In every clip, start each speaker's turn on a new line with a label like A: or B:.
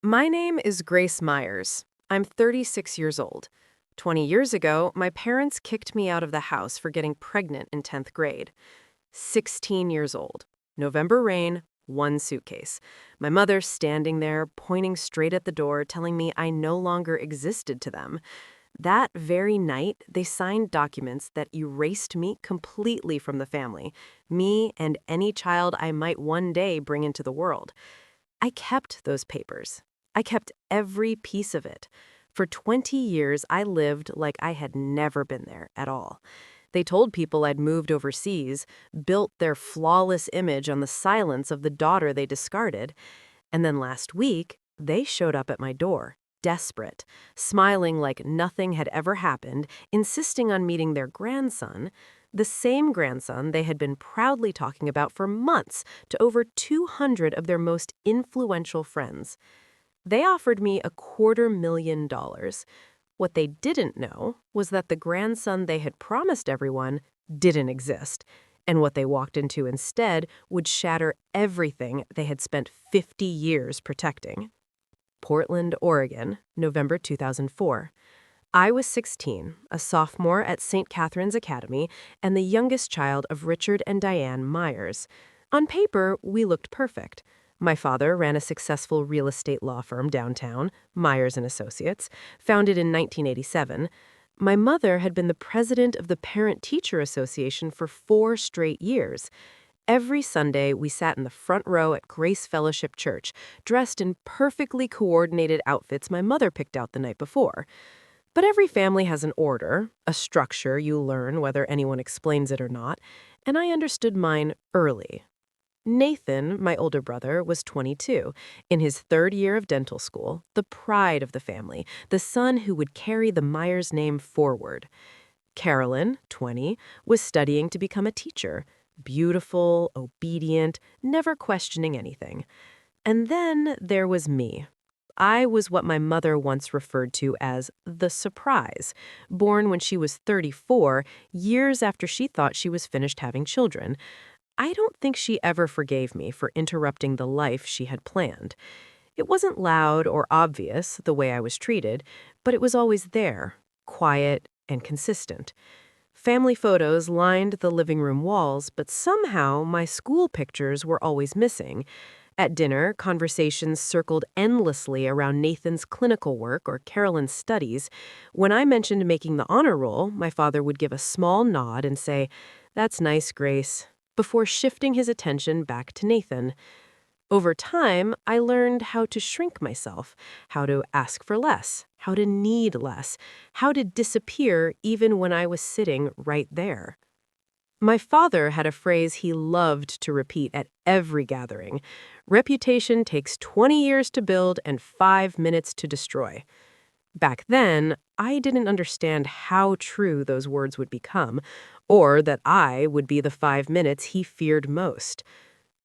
A: My name is Grace Myers. I'm 36 years old. 20 years ago, my parents kicked me out of the house for getting pregnant in 10th grade. 16 years old. November rain, one suitcase. My mother standing there, pointing straight at the door, telling me I no longer existed to them. That very night, they signed documents that erased me completely from the family, me and any child I might one day bring into the world. I kept those papers. I kept every piece of it. For 20 years, I lived like I had never been there at all. They told people I'd moved overseas, built their flawless image on the silence of the daughter they discarded, and then last week, they showed up at my door, desperate, smiling like nothing had ever happened, insisting on meeting their grandson, the same grandson they had been proudly talking about for months to over 200 of their most influential friends. They offered me $250,000. What they didn't know was that the grandson they had promised everyone didn't exist, and what they walked into instead would shatter everything they had spent 50 years protecting. Portland, Oregon, November 2004. I was 16, a sophomore at St. Catherine's Academy, and the youngest child of Richard and Diane Myers. On paper, we looked perfect. My father ran a successful real estate law firm downtown, Myers and Associates, founded in 1987. My mother had been the president of the Parent-Teacher Association for 4 straight years. Every Sunday, we sat in the front row at Grace Fellowship Church, dressed in perfectly coordinated outfits my mother picked out the night before. But every family has an order, a structure you learn whether anyone explains it or not, and I understood mine early. Nathan, my older brother, was 22, in his 3rd year of dental school, the pride of the family, the son who would carry the Myers name forward. Carolyn, 20, was studying to become a teacher, beautiful, obedient, never questioning anything. And then there was me. I was what my mother once referred to as the surprise, born when she was 34, years after she thought she was finished having children. I don't think she ever forgave me for interrupting the life she had planned. It wasn't loud or obvious, the way I was treated, but it was always there, quiet and consistent. Family photos lined the living room walls, but somehow my school pictures were always missing. At dinner, conversations circled endlessly around Nathan's clinical work or Carolyn's studies. When I mentioned making the honor roll, my father would give a small nod and say, "That's nice, Grace," before shifting his attention back to Nathan. Over time, I learned how to shrink myself, how to ask for less, how to need less, how to disappear even when I was sitting right there. My father had a phrase he loved to repeat at every gathering. Reputation takes 20 years to build and 5 minutes to destroy. Back then, I didn't understand how true those words would become, or that I would be the 5 minutes he feared most.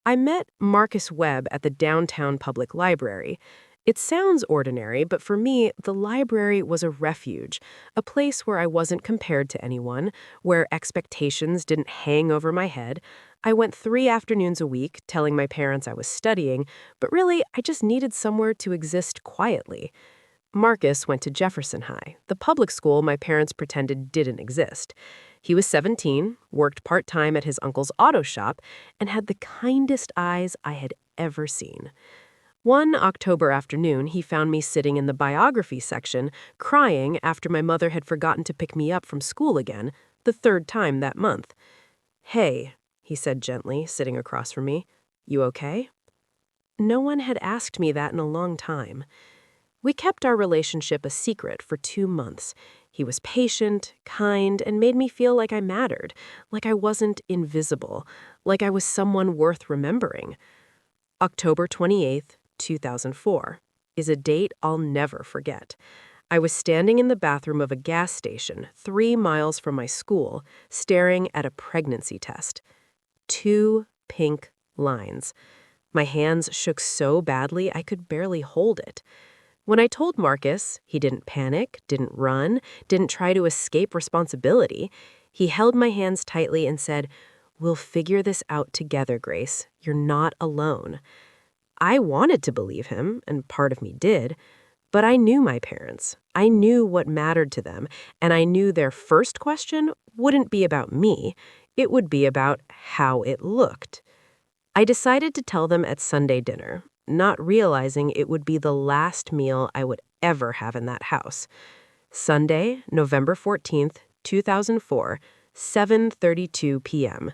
A: I met Marcus Webb at the downtown public library. It sounds ordinary, but for me, the library was a refuge, a place where I wasn't compared to anyone, where expectations didn't hang over my head. I went 3 afternoons a week, telling my parents I was studying, but really, I just needed somewhere to exist quietly. Marcus went to Jefferson High, the public school my parents pretended didn't exist. He was 17, worked part-time at his uncle's auto shop, and had the kindest eyes I had ever seen. One October afternoon, he found me sitting in the biography section, crying after my mother had forgotten to pick me up from school again, the 3rd time that month. "Hey," he said gently, sitting across from me. "You okay?" No one had asked me that in a long time. We kept our relationship a secret for 2 months. He was patient, kind, and made me feel like I mattered, like I wasn't invisible, like I was someone worth remembering. October 28th, 2004, is a date I'll never forget. I was standing in the bathroom of a gas station 3 miles from my school, staring at a pregnancy test. 2 pink lines. My hands shook so badly I could barely hold it. When I told Marcus, he didn't panic, didn't run, didn't try to escape responsibility. He held my hands tightly and said, "We'll figure this out together, Grace. You're not alone." I wanted to believe him, and part of me did, but I knew my parents. I knew what mattered to them, and I knew their first question wouldn't be about me. It would be about how it looked. I decided to tell them at Sunday dinner, not realizing it would be the last meal I would ever have in that house. Sunday, November 14th, 2004, 7:32 p.m.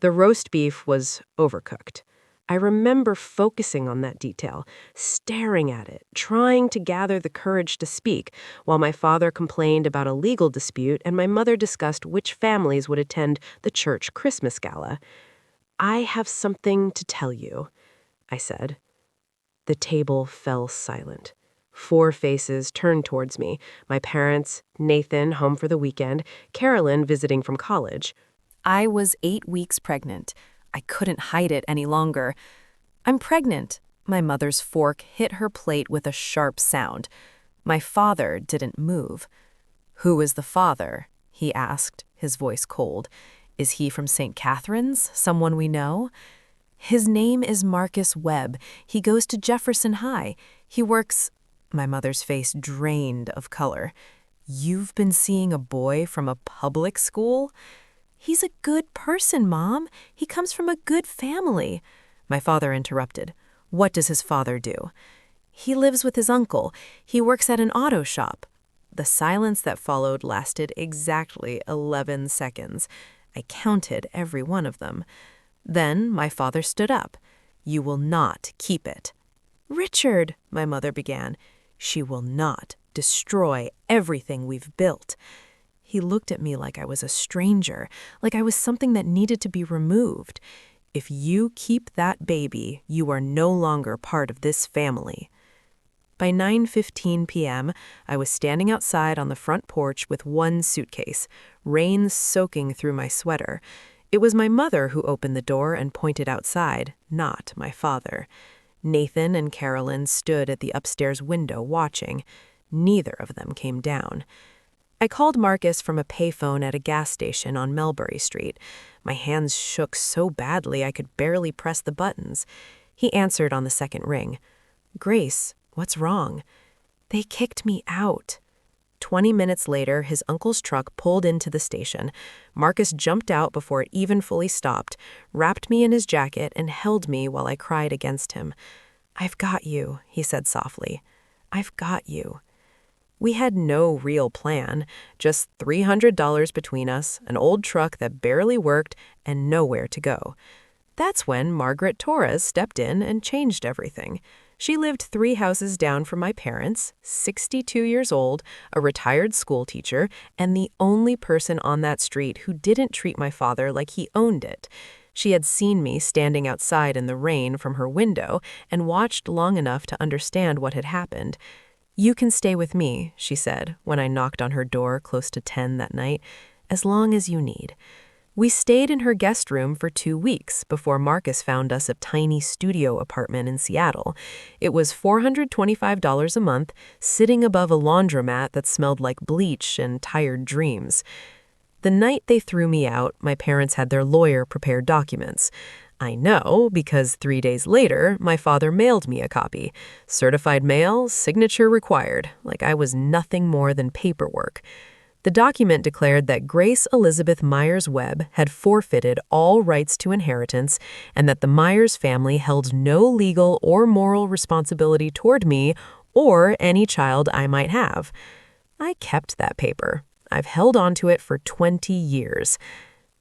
A: The roast beef was overcooked. I remember focusing on that detail, staring at it, trying to gather the courage to speak, while my father complained about a legal dispute and my mother discussed which families would attend the church Christmas gala. "I have something to tell you," I said. The table fell silent. 4 faces turned towards me: my parents, Nathan, home for the weekend, Carolyn, visiting from college.
B: I was 8 weeks pregnant. I couldn't hide it any longer. "I'm pregnant." My mother's fork hit her plate with a sharp sound. My father didn't move. "Who is the father?" he asked, his voice cold. "Is he from St. Catherine's, someone we know?" "His name is Marcus Webb. He goes to Jefferson High. He works—" My mother's face drained of color. "You've been seeing a boy from a public school?" "He's a good person, Mom. He comes from a good family." My father interrupted. "What does his father do?" "He lives with his uncle. He works at an auto shop." The silence that followed lasted exactly 11 seconds. I counted every one of them. Then my father stood up. "You will not keep it." "Richard," my mother began. "She will not destroy everything we've built." He looked at me like I was a stranger, like I was something that needed to be removed. "If you keep that baby, you are no longer part of this family." By 9:15 p.m., I was standing outside on the front porch with one suitcase, rain soaking through my sweater. It was my mother who opened the door and pointed outside, not my father. Nathan and Carolyn stood at the upstairs window watching. Neither of them came down. I called Marcus from a payphone at a gas station on Melbury Street. My hands shook so badly I could barely press the buttons. He answered on the second ring. "Grace, what's wrong?" "They kicked me out." 20 minutes later, his uncle's truck pulled into the station. Marcus jumped out before it even fully stopped, wrapped me in his jacket, and held me while I cried against him. "I've got you," he said softly. "I've got you." We had no real plan, just $300 between us, an old truck that barely worked, and nowhere to go. That's when Margaret Torres stepped in and changed everything. She lived 3 houses down from my parents, 62 years old, a retired school teacher, and the only person on that street who didn't treat my father like he owned it. She had seen me standing outside in the rain from her window and watched long enough to understand what had happened. "You can stay with me," she said when I knocked on her door close to 10 that night, "as long as you need." We stayed in her guest room for 2 weeks before Marcus found us a tiny studio apartment in Seattle. It was $425 a month, sitting above a laundromat that smelled like bleach and tired dreams. The night they threw me out, my parents had their lawyer prepare documents. I know because 3 days later, my father mailed me a copy. Certified mail, signature required, like I was nothing more than paperwork. The document declared that Grace Elizabeth Myers Webb had forfeited all rights to inheritance and that the Myers family held no legal or moral responsibility toward me or any child I might have. I kept that paper. I've held onto it for 20 years.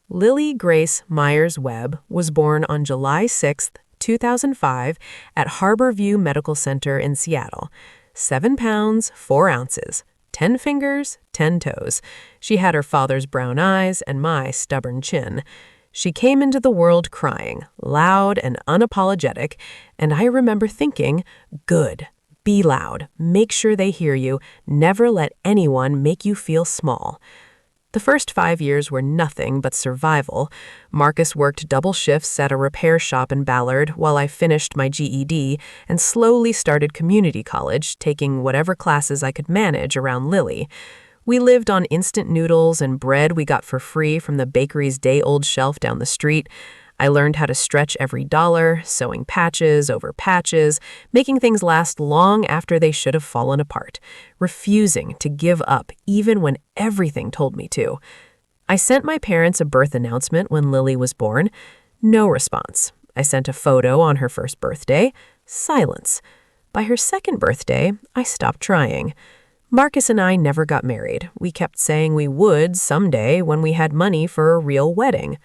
B: Lily Grace Myers Webb was born on July 6, 2005, at Harborview Medical Center in Seattle. 7 pounds, 4 ounces, 10 fingers, 10 toes. She had her father's brown eyes and my stubborn chin. She came into the world crying, loud and unapologetic, and I remember thinking, good, be loud, make sure they hear you, never let anyone make you feel small. The first 5 years were nothing but survival. Marcus worked double shifts at a repair shop in Ballard while I finished my GED and slowly started community college, taking whatever classes I could manage around Lily. We lived on instant noodles and bread we got for free from the bakery's day-old shelf down the street. I learned how to stretch every dollar, sewing patches over patches, making things last long after they should have fallen apart, refusing to give up even when everything told me to. I sent my parents a birth announcement when Lily was born. No response. I sent a photo on her first birthday. Silence. By her second birthday, I stopped trying. Marcus and I never got married. We kept saying we would someday when we had money for a real wedding.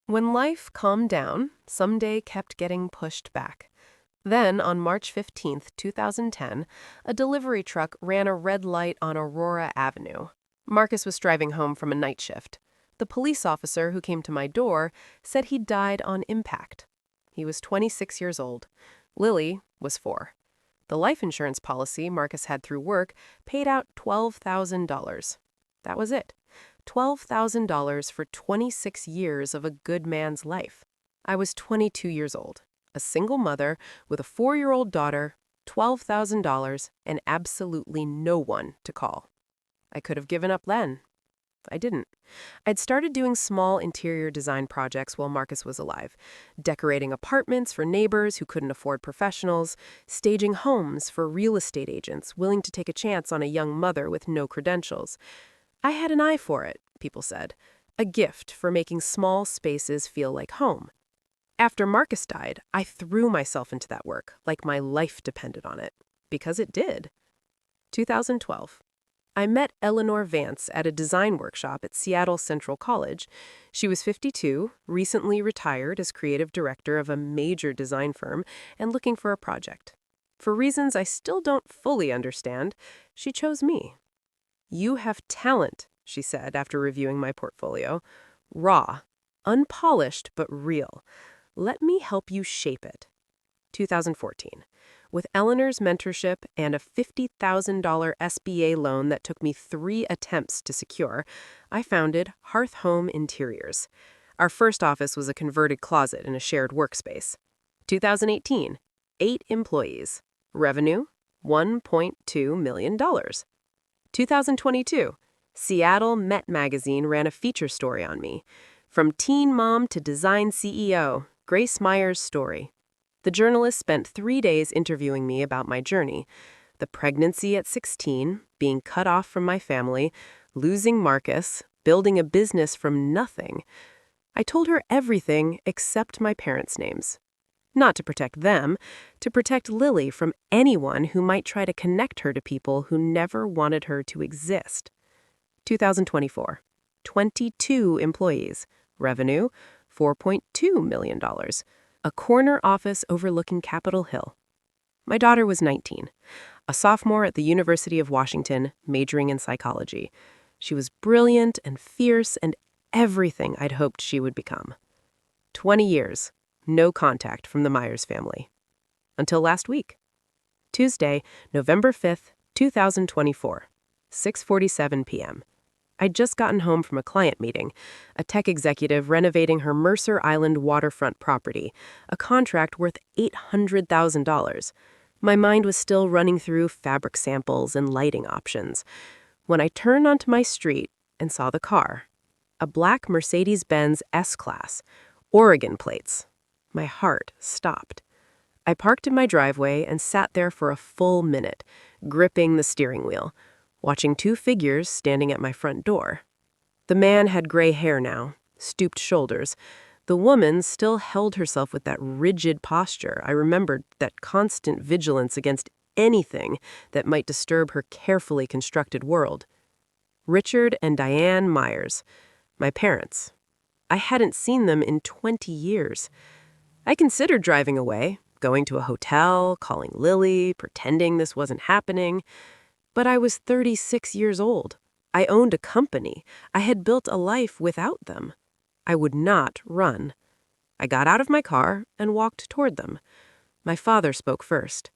A: When life calmed down, someday kept getting pushed back. Then, on March 15th, 2010, a delivery truck ran a red light on Aurora Avenue. Marcus was driving home from a night shift. The police officer who came to my door said he died on impact. He was 26 years old. Lily was 4. The life insurance policy Marcus had through work paid out $12,000. That was it. $12,000 for 26 years of a good man's life. I was 22 years old, a single mother with a 4-year-old daughter, $12,000, and absolutely no one to call. I could have given up then. I didn't. I'd started doing small interior design projects while Marcus was alive, decorating apartments for neighbors who couldn't afford professionals, staging homes for real estate agents willing to take a chance on a young mother with no credentials. I had an eye for it, people said, a gift for making small spaces feel like home. After Marcus died, I threw myself into that work like my life depended on it, because it did. 2012. I met Eleanor Vance at a design workshop at Seattle Central College. She was 52, recently retired as creative director of a major design firm, and looking for a project. For reasons I still don't fully understand, she chose me. "You have talent," she said after reviewing my portfolio. "Raw, unpolished but real. Let me help you shape it." 2014. With Eleanor's mentorship and a $50,000 SBA loan that took me 3 attempts to secure, I founded Hearth Home Interiors. Our first office was a converted closet in a shared workspace. 2018. 8 employees. Revenue, $1.2 million. 2022. Seattle Met Magazine ran a feature story on me. From teen mom to design CEO, Grace Meyer's story. The journalist spent 3 days interviewing me about my journey. The pregnancy at 16, being cut off from my family, losing Marcus, building a business from nothing. I told her everything except my parents' names. Not to protect them, to protect Lily from anyone who might try to connect her to people who never wanted her to exist. 2024. 22 employees. Revenue, $4.2 million. A corner office overlooking Capitol Hill. My daughter was 19, a sophomore at the University of Washington, majoring in psychology. She was brilliant and fierce and everything I'd hoped she would become. 20 years, no contact from the Myers family. Until last week. Tuesday, November 5th, 2024, 6:47 p.m. I'd just gotten home from a client meeting, a tech executive renovating her Mercer Island waterfront property, a contract worth $800,000. My mind was still running through fabric samples and lighting options when I turned onto my street and saw the car, a black Mercedes-Benz S-Class, Oregon plates. My heart stopped. I parked in my driveway and sat there for a full minute, gripping the steering wheel, watching 2 figures standing at my front door. The man had gray hair now, stooped shoulders. The woman still held herself with that rigid posture. I remembered that constant vigilance against anything that might disturb her carefully constructed world. Richard and Diane Myers, my parents. I hadn't seen them in 20 years. I considered driving away, going to a hotel, calling Lily, pretending this wasn't happening. But I was 36 years old. I owned a company. I had built a life without them. I would not run. I got out of my car and walked toward them. My father spoke first.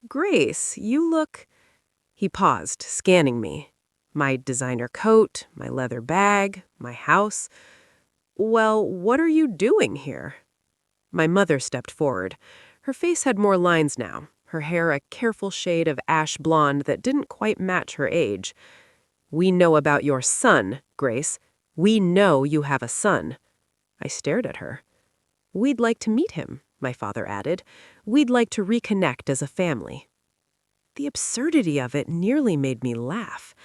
A: "Grace, you look—" He paused, scanning me. My designer coat, my leather bag, my house. "Well, what are you doing here?" My mother stepped forward. Her face had more lines now, her hair a careful shade of ash blonde that didn't quite match her age. "We know about your son, Grace. We know you have a son." I stared at her. "We'd like to meet him," my father added. "We'd like to reconnect as a family." The absurdity of it nearly made me laugh.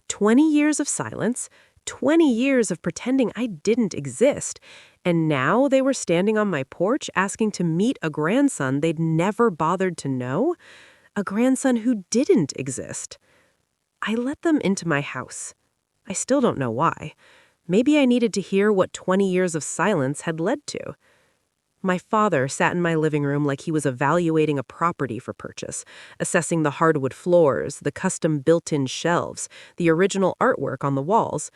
A: 20 years of silence, 20 years of pretending I didn't exist, and now they were standing on my porch asking to meet a grandson they'd never bothered to know, a grandson who didn't exist. I let them into my house. I still don't know why. Maybe I needed to hear what 20 years of silence had led to. My father sat in my living room like he was evaluating a property for purchase, assessing the hardwood floors, the custom built-in shelves, the original artwork on the walls.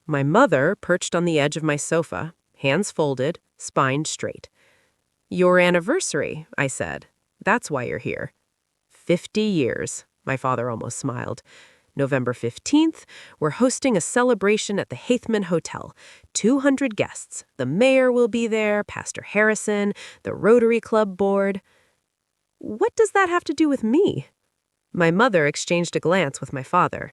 A: My mother perched on the edge of my sofa, hands folded, spine straight. "Your anniversary," I said. "That's why you're here." 50 years, my father almost smiled. November 15th, we're hosting a celebration at the Haithman Hotel. 200 guests. The mayor will be there, Pastor Harrison, the Rotary Club board. What does that have to do with me? My mother exchanged a glance with my father.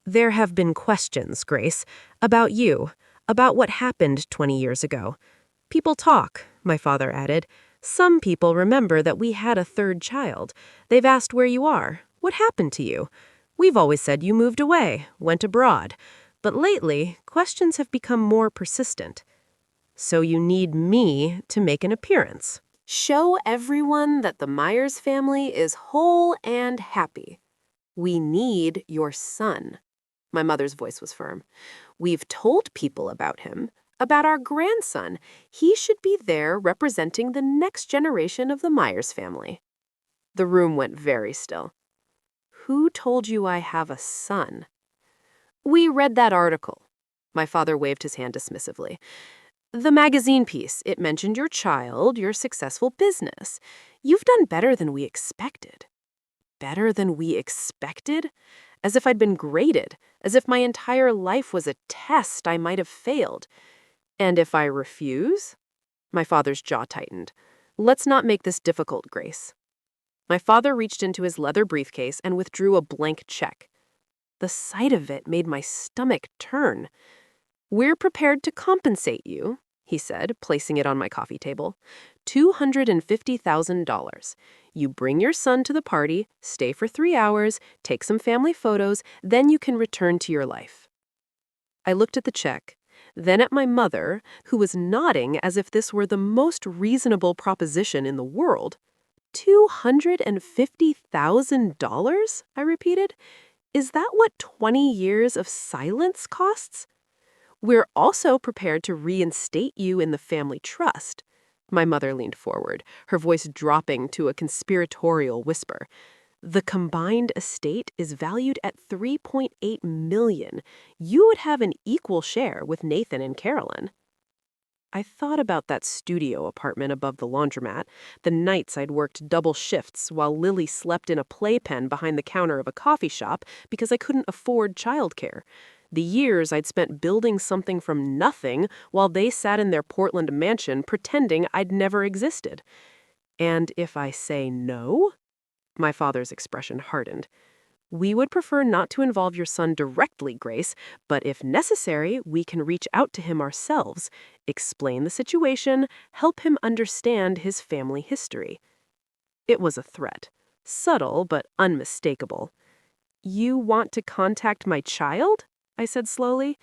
A: There have been questions, Grace, about you, about what happened 20 years ago. People talk, my father added. Some people remember that we had a third child. They've asked where you are. What happened to you? We've always said you moved away, went abroad. But lately, questions have become more persistent. So you need me to make an appearance. Show everyone that the Myers family is whole and happy. We need your son. My mother's voice was firm. We've told people about him, about our grandson. He should be there representing the next generation of the Myers family. The room went very still. Who told you I have a son? We read that article. My father waved his hand dismissively. The magazine piece, it mentioned your child, your successful business. You've done better than we expected. Better than we expected? As if I'd been graded, as if my entire life was a test I might have failed. And if I refuse? My father's jaw tightened. Let's not make this difficult, Grace. My father reached into his leather briefcase and withdrew a blank check. The sight of it made my stomach turn. We're prepared to compensate you, he said, placing it on my coffee table. $250,000. You bring your son to the party, stay for 3 hours, take some family photos, then you can return to your life. I looked at the check, then at my mother, who was nodding as if this were the most reasonable proposition in the world. $250,000? I repeated. Is that what 20 years of silence costs? We're also prepared to reinstate you in the family trust. My mother leaned forward, her voice dropping to a conspiratorial whisper. The combined estate is valued at $3.8 million. You would have an equal share with Nathan and Carolyn. I thought about that studio apartment above the laundromat, the nights I'd worked double shifts while Lily slept in a playpen behind the counter of a coffee shop because I couldn't afford childcare. The years I'd spent building something from nothing while they sat in their Portland mansion pretending I'd never existed. And if I say no? My father's expression hardened. We would prefer not to involve your son directly, Grace, but if necessary, we can reach out to him ourselves, explain the situation, help him understand his family history. It was a threat, subtle but unmistakable. You want to contact my child? I said slowly,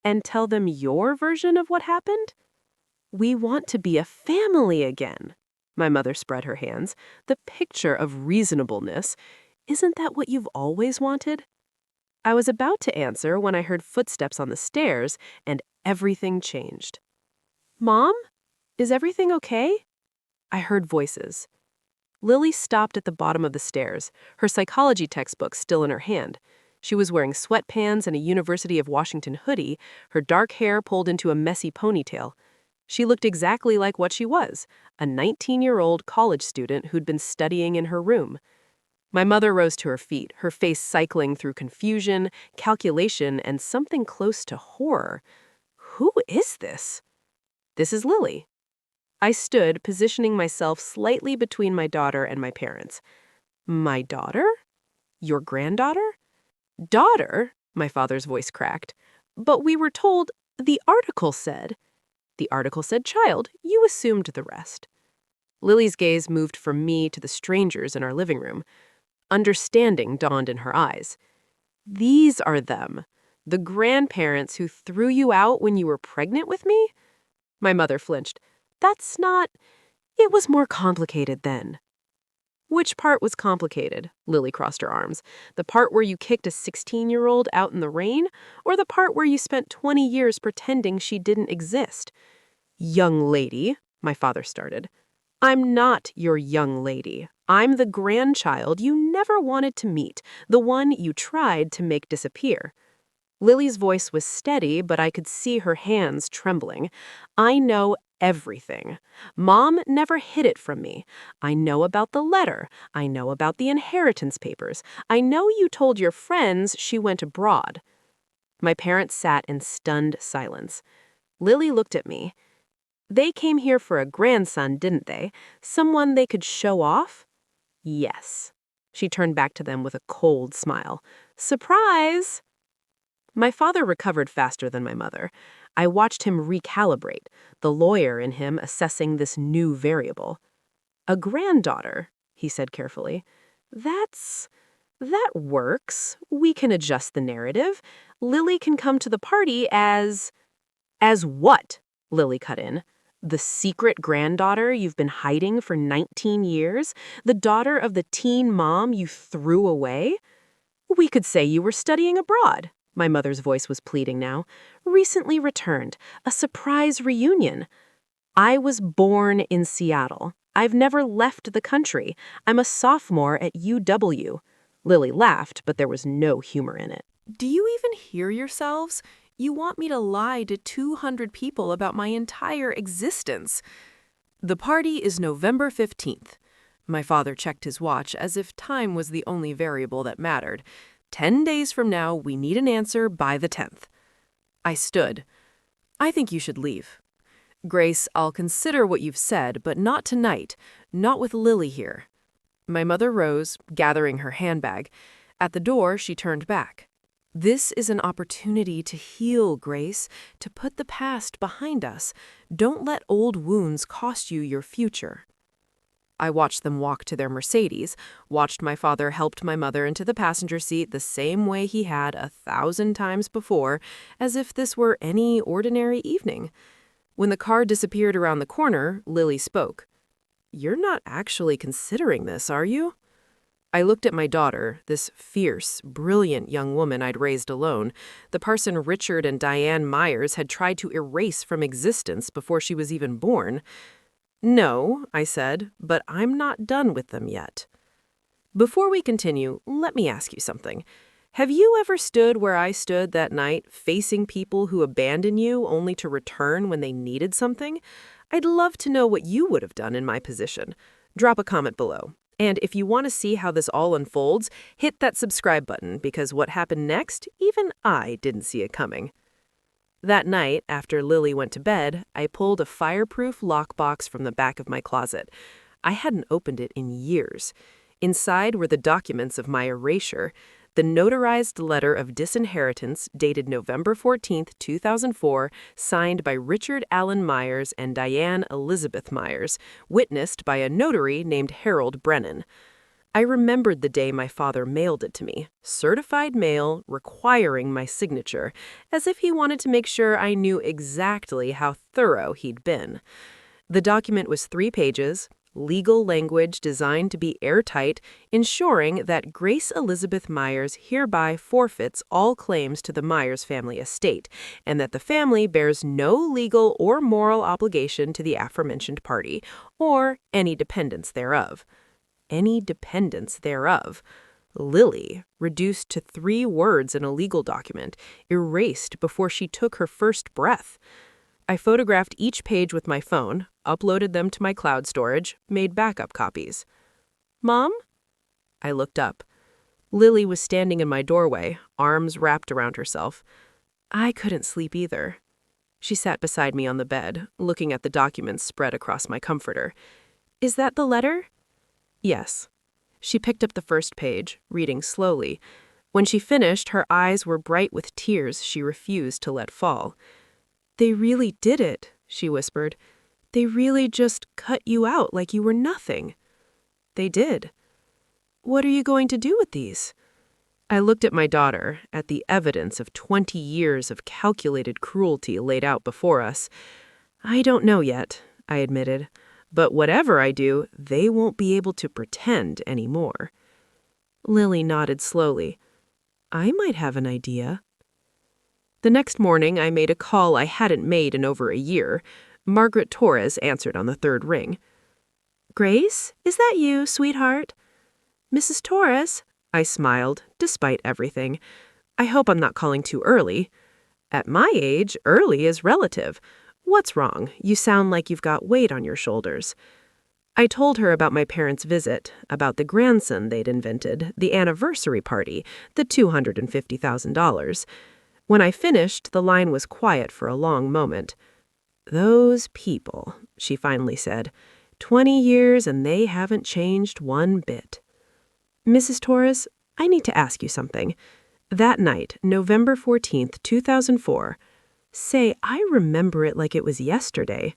A: and tell them your version of what happened? We want to be a family again. My mother spread her hands, the picture of reasonableness. Isn't that what you've always wanted? I was about to answer when I heard footsteps on the stairs, and everything changed. Mom? Is everything okay? I heard voices. Lily stopped at the bottom of the stairs, her psychology textbook still in her hand. She was wearing sweatpants and a University of Washington hoodie, her dark hair pulled into a messy ponytail. She looked exactly like what she was, a 19-year-old college student who'd been studying in her room. My mother rose to her feet, her face cycling through confusion, calculation, and something close to horror. Who is this? This is Lily. I stood, positioning myself slightly between my daughter and my parents. My daughter? Your granddaughter? Daughter? My father's voice cracked. But we were told, the article said. The article said child. You assumed the rest. Lily's gaze moved from me to the strangers in our living room. Understanding dawned in her eyes. These are them. The grandparents who threw you out when you were pregnant with me? My mother flinched. That's not... It was more complicated then. Which part was complicated? Lily crossed her arms. The part where you kicked a 16-year-old out in the rain, or the part where you spent 20 years pretending she didn't exist? Young lady, my father started. I'm not your young lady. I'm the grandchild you never wanted to meet, the one you tried to make disappear. Lily's voice was steady, but I could see her hands trembling. I know everything. Mom never hid it from me. I know about the letter. I know about the inheritance papers. I know you told your friends she went abroad. My parents sat in stunned silence. Lily looked at me. They came here for a grandson, didn't they? Someone they could show off? Yes. She turned back to them with a cold smile. Surprise! My father recovered faster than my mother. I watched him recalibrate, the lawyer in him assessing this new variable. A granddaughter, he said carefully. That works. We can adjust the narrative. Lily can come to the party as... As what? Lily cut in. The secret granddaughter you've been hiding for 19 years? The daughter of the teen mom you threw away? We could say you were studying abroad. My mother's voice was pleading now. Recently returned. A surprise reunion. I was born in Seattle. I've never left the country. I'm a sophomore at UW. Lily laughed, but there was no humor in it.
B: Do you even hear yourselves? You want me to lie to 200 people about my entire existence. The party is November 15th. My father checked his watch as if time was the only variable that mattered. 10 days from now, we need an answer by the 10th. I stood. I think you should leave. Grace, I'll consider what you've said, but not tonight. Not with Lily here. My mother rose, gathering her handbag. At the door, she turned back. This is an opportunity to heal, Grace, to put the past behind us. Don't let old wounds cost you your future. I watched them walk to their Mercedes, watched my father help my mother into the passenger seat the same way he had 1,000 times before, as if this were any ordinary evening. When the car disappeared around the corner, Lily spoke. You're not actually considering this, are you? I looked at my daughter, this fierce, brilliant young woman I'd raised alone, the person Richard and Diane Myers had tried to erase from existence before she was even born. No, I said, but I'm not done with them yet. Before we continue, let me ask you something. Have you ever stood where I stood that night, facing people who abandon you only to return when they needed something? I'd love to know what you would have done in my position. Drop a comment below. And if you want to see how this all unfolds, hit that subscribe button because what happened next, even I didn't see it coming. That night, after Lily went to bed, I pulled a fireproof lockbox from the back of my closet. I hadn't opened it in years. Inside were the documents of my erasure, the notarized letter of disinheritance dated November 14, 2004, signed by Richard Allen Myers and Diane Elizabeth Myers, witnessed by a notary named Harold Brennan. I remembered the day my father mailed it to me, certified mail requiring my signature, as if he wanted to make sure I knew exactly how thorough he'd been. The document was 3 pages, legal language designed to be airtight, ensuring that Grace Elizabeth Myers hereby forfeits all claims to the Myers family estate, and that the family bears no legal or moral obligation to the aforementioned party, or any dependents thereof. Any dependents thereof. Lily, reduced to 3 words in a legal document, erased before she took her first breath. I photographed each page with my phone, uploaded them to my cloud storage, made backup copies. Mom? I looked up. Lily was standing in my doorway, arms wrapped around herself. I couldn't sleep either. She sat beside me on the bed, looking at the documents spread across my comforter. Is that the letter? Yes. She picked up the first page, reading slowly. When she finished, her eyes were bright with tears she refused to let fall. They really did it,
A: she whispered. They really just cut you out like you were nothing. They did. What are you going to do with these? I looked at my daughter, at the evidence of 20 years of calculated cruelty laid out before us. I don't know yet, I admitted. But whatever I do, they won't be able to pretend anymore. Lily nodded slowly. I might have an idea. The next morning, I made a call I hadn't made in over a year. Margaret Torres answered on the third ring. Grace, is that you, sweetheart? Mrs. Torres? I smiled, despite everything. I hope I'm not calling too early. At my age, early is relative. What's wrong? You sound like you've got weight on your shoulders. I told her about my parents' visit, about the grandson they'd invented, the anniversary party, the $250,000. When I finished, the line was quiet for a long moment. Those people, she finally said. 20 years and they haven't changed one bit. Mrs. Torres, I need to ask you something. That night, November 14th, 2004, I remember it like it was yesterday.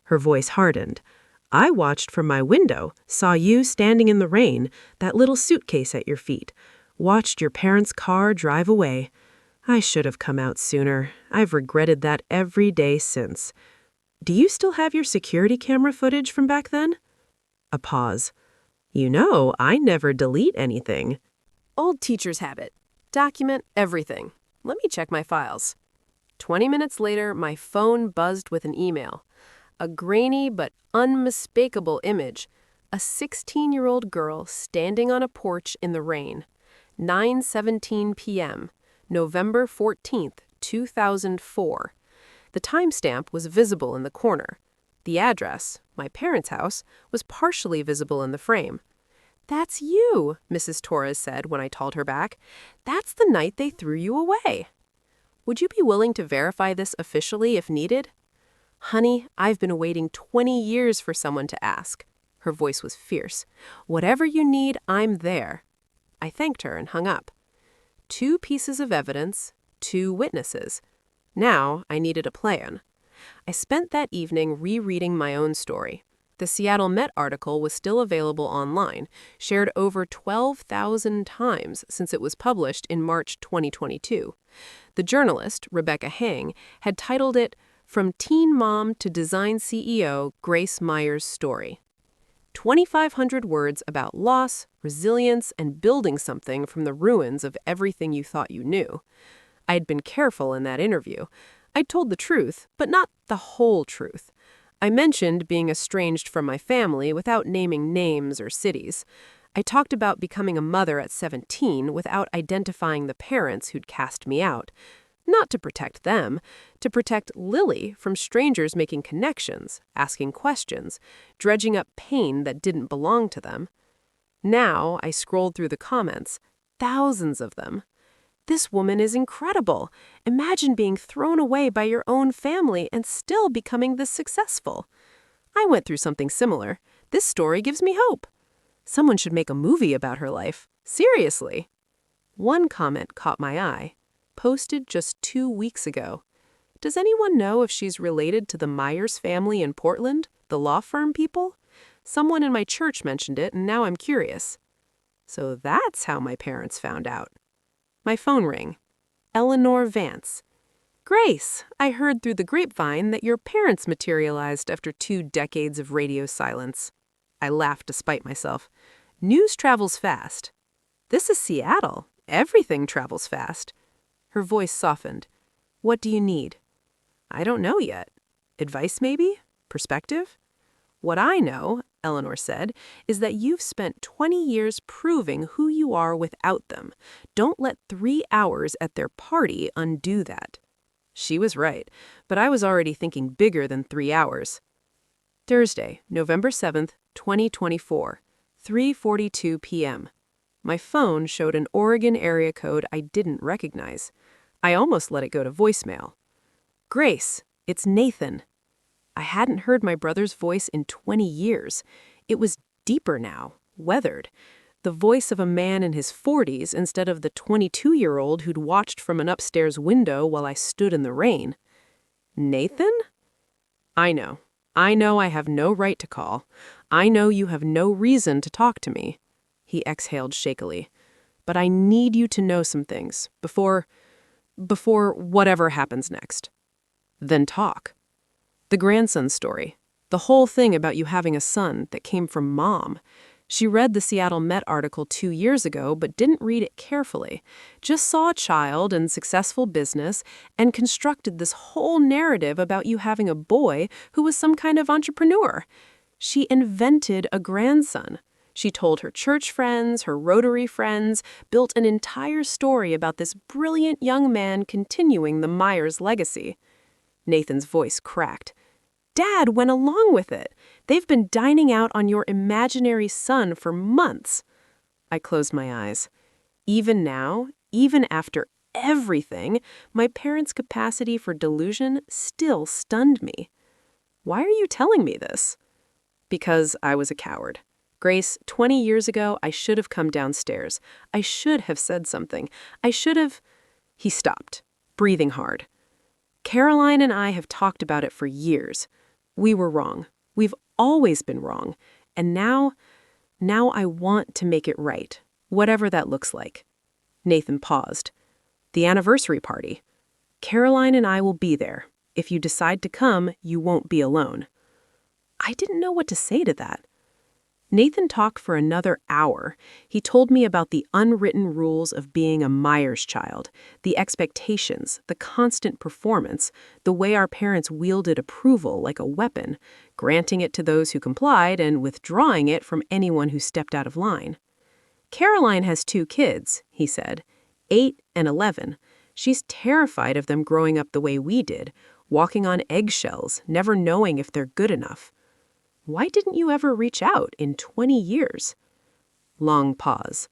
A: Her voice hardened. I watched from my window, saw you standing in the rain, that little suitcase at your feet, watched your parents' car drive away. I should have come out sooner. I've regretted that every day since. Do you still have your security camera footage from back then? A pause. You know, I never delete anything. Old teacher's habit. Document everything. Let me check my files. 20 minutes later, my phone buzzed with an email. A grainy but unmistakable image. A 16-year-old girl standing on a porch in the rain. 9:17 p.m., November 14th, 2004. The timestamp was visible in the corner. The address, my parents' house, was partially visible in the frame. That's you, Mrs. Torres said when I called her back. That's the night they threw you away. Would you be willing to verify this officially if needed? Honey, I've been waiting 20 years for someone to ask. Her voice was fierce. Whatever you need, I'm there. I thanked her and hung up. 2 pieces of evidence, 2 witnesses. Now I needed a plan. I spent that evening rereading my own story. The Seattle Met article was still available online, shared over 12,000 times since it was published in March 2022. The journalist, Rebecca Hang, had titled it, From Teen Mom to Design CEO, Grace Myers' Story. 2,500 words about loss, resilience, and building something from the ruins of everything you thought you knew. I'd been careful in that interview. I'd told the truth, but not the whole truth. I mentioned being estranged from my family without naming names or cities. I talked about becoming a mother at 17 without identifying the parents who'd cast me out. Not to protect them, to protect Lily from strangers making connections, asking questions, dredging up pain that didn't belong to them. Now I scrolled through the comments, thousands of them. This woman is incredible. Imagine being thrown away by your own family and still becoming this successful. I went through something similar. This story gives me hope. Someone should make a movie about her life. Seriously. One comment caught my eye. Posted just 2 weeks ago. Does anyone know if she's related to the Myers family in Portland, the law firm people? Someone in my church mentioned it, and now I'm curious. So that's how my parents found out. My phone rang. Eleanor Vance. Grace, I heard through the grapevine that your parents materialized after 2 decades of radio silence. I laughed despite myself. News travels fast. This is Seattle. Everything travels fast. Her voice softened. What do you need? I don't know yet. Advice, maybe? Perspective? What I know, Eleanor said, is that you've spent 20 years proving who you are without them. Don't let 3 hours at their party undo that. She was right, but I was already thinking bigger than 3 hours. Thursday, November 7th, 2024, 3:42 p.m. My phone showed an Oregon area code I didn't recognize. I almost let it go to voicemail. Grace, it's Nathan. I hadn't heard my brother's voice in 20 years. It was deeper now, weathered. The voice of a man in his 40s instead of the 22-year-old who'd watched from an upstairs window while I stood in the rain. Nathan? I know. I know I have no right to call. I know you have no reason to talk to me. He exhaled shakily. But I need you to know some things before whatever happens next. Then talk. The grandson story. The whole thing about you having a son that came from Mom. She read the Seattle Met article 2 years ago, but didn't read it carefully. Just saw a child and successful business and constructed this whole narrative about you having a boy who was some kind of entrepreneur. She invented a grandson. She told her church friends, her Rotary friends, built an entire story about this brilliant young man continuing the Myers legacy. Nathan's voice cracked. Dad went along with it. They've been dining out on your imaginary son for months. I closed my eyes. Even now, even after everything, my parents' capacity for delusion still stunned me. Why are you telling me this? Because I was a coward. Grace, 20 years ago, I should have come downstairs. I should have said something. I should have... He stopped, breathing hard. Caroline and I have talked about it for years. We were wrong. We've always been wrong. And now I want to make it right, whatever that looks like. Nathan paused. The anniversary party. Caroline and I will be there. If you decide to come, you won't be alone. I didn't know what to say to that. Nathan talked for another hour. He told me about the unwritten rules of being a Myers child, the expectations, the constant performance, the way our parents wielded approval like a weapon, granting it to those who complied and withdrawing it from anyone who stepped out of line. Caroline has 2 kids, he said, 8 and 11. She's terrified of them growing up the way we did, walking on eggshells, never knowing if they're good enough. Why didn't you ever reach out in 20 years? Long pause.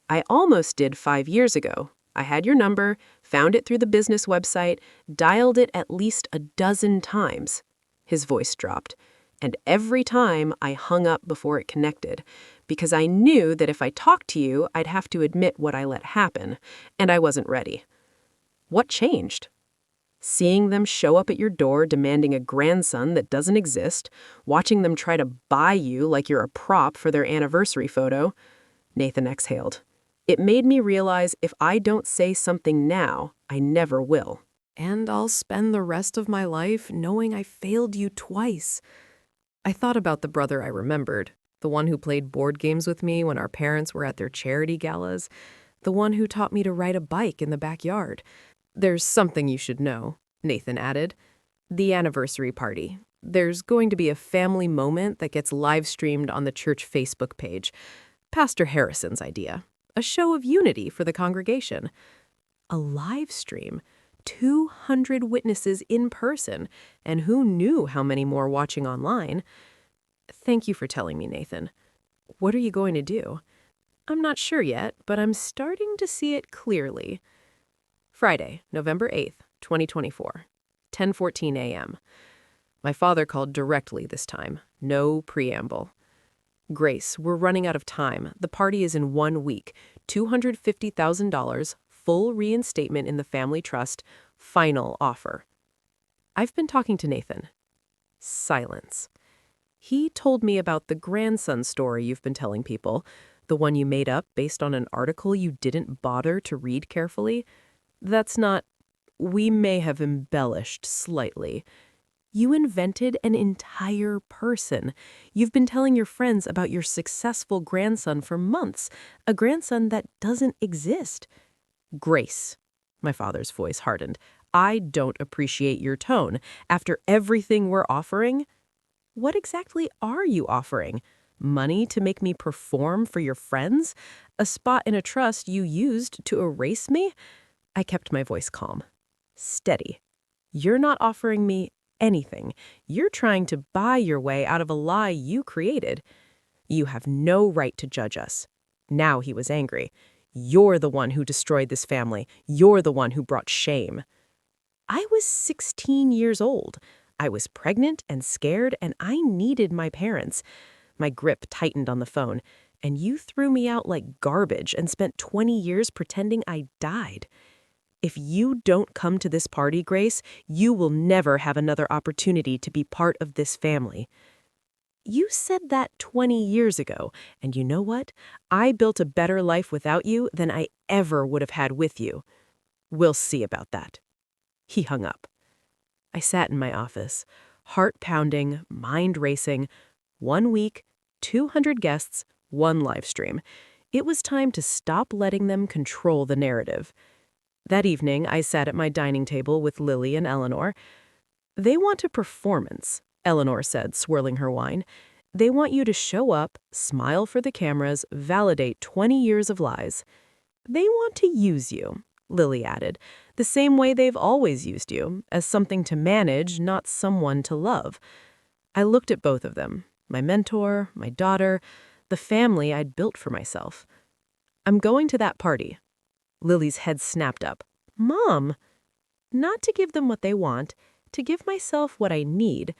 A: I almost did 5 years ago. I had your number, found it through the business website, dialed it at least a dozen times. His voice dropped. And every time I hung up before it connected, because I knew that if I talked to you, I'd have to admit what I let happen, and I wasn't ready. What changed? Seeing them show up at your door demanding a grandson that doesn't exist, watching them try to buy you like you're a prop for their anniversary photo. Nathan exhaled. It made me realize if I don't say something now, I never will. And I'll spend the rest of my life knowing I failed you twice. I thought about the brother I remembered, the one who played board games with me when our parents were at their charity galas, the one who taught me to ride a bike in the backyard. There's something you should know, Nathan added. The anniversary party. There's going to be a family moment that gets live-streamed on the church Facebook page. Pastor Harrison's idea. A show of unity for the congregation. A live stream. 200 witnesses in person, and who knew how many more watching online. Thank you for telling me, Nathan. What are you going to do? I'm not sure yet, but I'm starting to see it clearly. Friday, November 8th, 2024, 10:14 a.m. My father called directly this time. No preamble. Grace, we're running out of time. The party is in 1 week. $250,000, full reinstatement in the family trust, final offer. I've been talking to Nathan. Silence. He told me about the grandson story you've been telling people, the one you made up based on an article you didn't bother to read carefully. That's not... We may have embellished slightly. You invented an entire person. You've been telling your friends about your successful grandson for months, a grandson that doesn't exist. Grace, my father's voice hardened, I don't appreciate your tone. After everything we're offering, what exactly are you offering? Money to make me perform for your friends? A spot in a trust you used to erase me? I kept my voice calm. Steady. You're not offering me anything. You're trying to buy your way out of a lie you created. You have no right to judge us. Now he was angry. You're the one who destroyed this family. You're the one who brought shame. I was 16 years old. I was pregnant and scared, and I needed my parents. My grip tightened on the phone, and you threw me out like garbage and spent 20 years pretending I died. If you don't come to this party, Grace, you will never have another opportunity to be part of this family. You said that 20 years ago, and you know what? I built a better life without you than I ever would have had with you. We'll see about that. He hung up. I sat in my office, heart pounding, mind racing. 1 week, 200 guests, one live stream. It was time to stop letting them control the narrative. That evening, I sat at my dining table with Lily and Eleanor. They want a performance, Eleanor said, swirling her wine. They want you to show up, smile for the cameras, validate 20 years of lies. They want to use you, Lily added, the same way they've always used you, as something to manage, not someone to love. I looked at both of them, my mentor, my daughter, the family I'd built for myself. I'm going to that party. Lily's head snapped up. Mom! Not to give them what they want, to give myself what I need.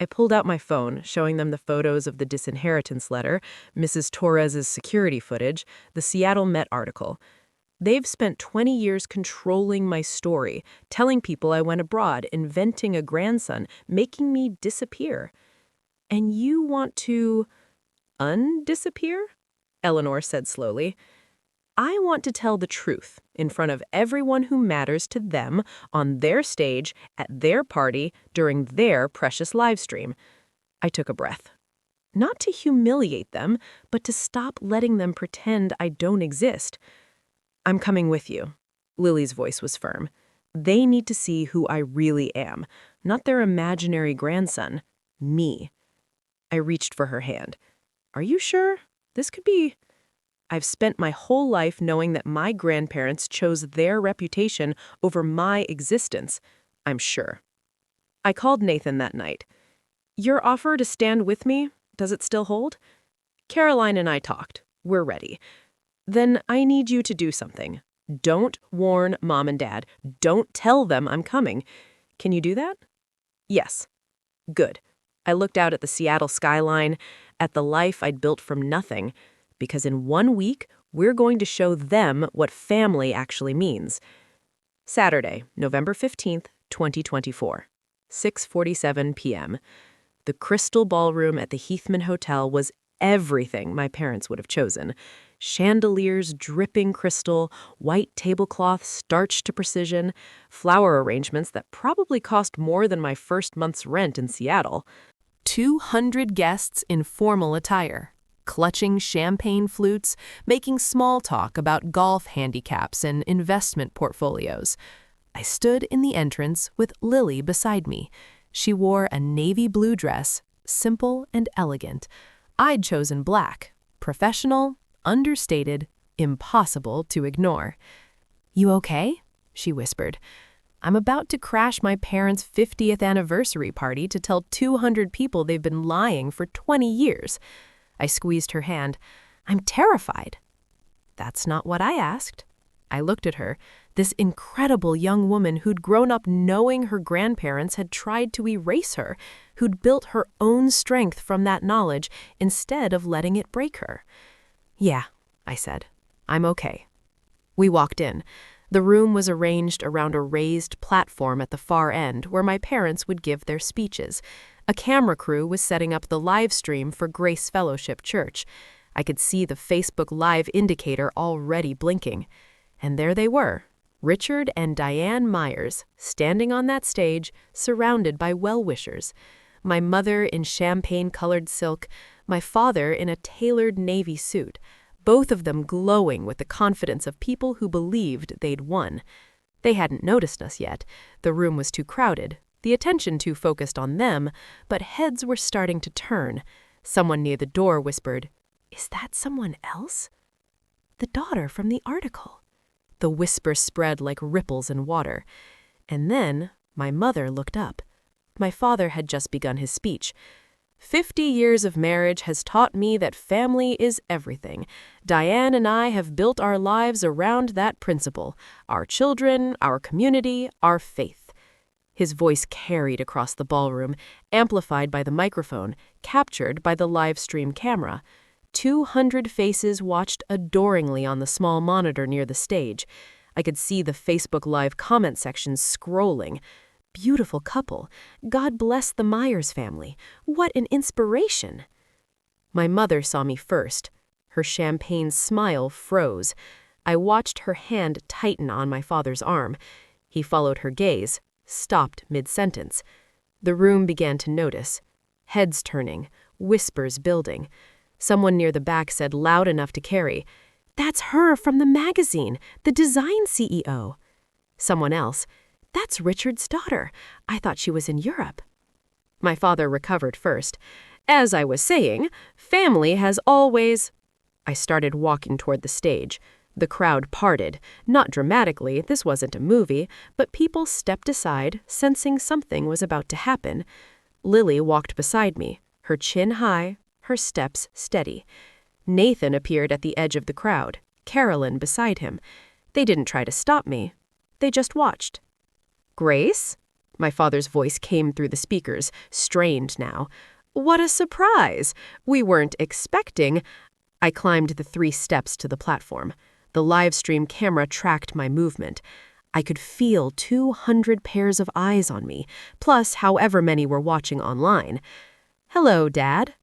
A: I pulled out my phone, showing them the photos of the disinheritance letter, Mrs. Torres's security footage, the Seattle Met article. They've spent 20 years controlling my story, telling people I went abroad, inventing a grandson, making me disappear. And you want to undisappear? Eleanor said slowly. I want to tell the truth in front of everyone who matters to them on their stage, at their party, during their precious live stream. I took a breath. Not to humiliate them, but to stop letting them pretend I don't exist. I'm coming with you. Lily's voice was firm. They need to see who I really am, not their imaginary grandson, me. I reached for her hand. Are you sure? This could be... I've spent my whole life knowing that my grandparents chose their reputation over my existence. I'm sure. I called Nathan that night. Your offer to stand with me, does it still hold? Caroline and I talked. We're ready. Then I need you to do something. Don't warn Mom and Dad. Don't tell them I'm coming. Can you do that? Yes. Good. I looked out at the Seattle skyline, at the life I'd built from nothing. Because in 1 week, we're going to show them what family actually means. Saturday, November 15th, 2024, 6:47 p.m. The Crystal Ballroom at the Heathman Hotel was everything my parents would have chosen. Chandeliers dripping crystal, white tablecloths starched to precision, flower arrangements that probably cost more than my first month's rent in Seattle. 200 guests in formal attire, clutching champagne flutes, making small talk about golf handicaps and investment portfolios. I stood in the entrance with Lily beside me. She wore a navy blue dress, simple and elegant. I'd chosen black, professional, understated, impossible to ignore. You okay? She whispered. I'm about to crash my parents' 50th anniversary party to tell 200 people they've been lying for 20 years. I squeezed her hand. I'm terrified. That's not what I asked. I looked at her, this incredible young woman who'd grown up knowing her grandparents had tried to erase her, who'd built her own strength from that knowledge instead of letting it break her. Yeah, I said. I'm okay. We walked in. The room was arranged around a raised platform at the far end where my parents would give their speeches. A camera crew was setting up the live stream for Grace Fellowship Church. I could see the Facebook Live indicator already blinking. And there they were, Richard and Diane Myers, standing on that stage, surrounded by well-wishers. My mother in champagne-colored silk, my father in a tailored navy suit, both of them glowing with the confidence of people who believed they'd won. They hadn't noticed us yet. The room was too crowded, the attention too focused on them, but heads were starting to turn. Someone near the door whispered, "Is that someone else?" The daughter from the article. The whisper spread like ripples in water. And then my mother looked up. My father had just begun his speech. 50 years of marriage has taught me that family is everything. Diane and I have built our lives around that principle. Our children, our community, our faith. His voice carried across the ballroom, amplified by the microphone, captured by the live stream camera. 200 faces watched adoringly on the small monitor near the stage. I could see the Facebook Live comment sections scrolling. Beautiful couple. God bless the Myers family. What an inspiration. My mother saw me first. Her champagne smile froze. I watched her hand tighten on my father's arm. He followed her gaze, stopped mid-sentence. The room began to notice. Heads turning, whispers building. Someone near the back said loud enough to carry, "That's her from the magazine, the design CEO." Someone else, "That's Richard's daughter. I thought she was in Europe." My father recovered first. "As I was saying, family has always—" I started walking toward the stage. The crowd parted. Not dramatically, this wasn't a movie, but people stepped aside, sensing something was about to happen. Lily walked beside me, her chin high, her steps steady. Nathan appeared at the edge of the crowd, Carolyn beside him. They didn't try to stop me. They just watched. "Grace?" My father's voice came through the speakers, strained now. "What a surprise! We weren't expecting—" I climbed the 3 steps to the platform. The live stream camera tracked my movement. I could feel 200 pairs of eyes on me, plus however many were watching online. "Hello, Dad."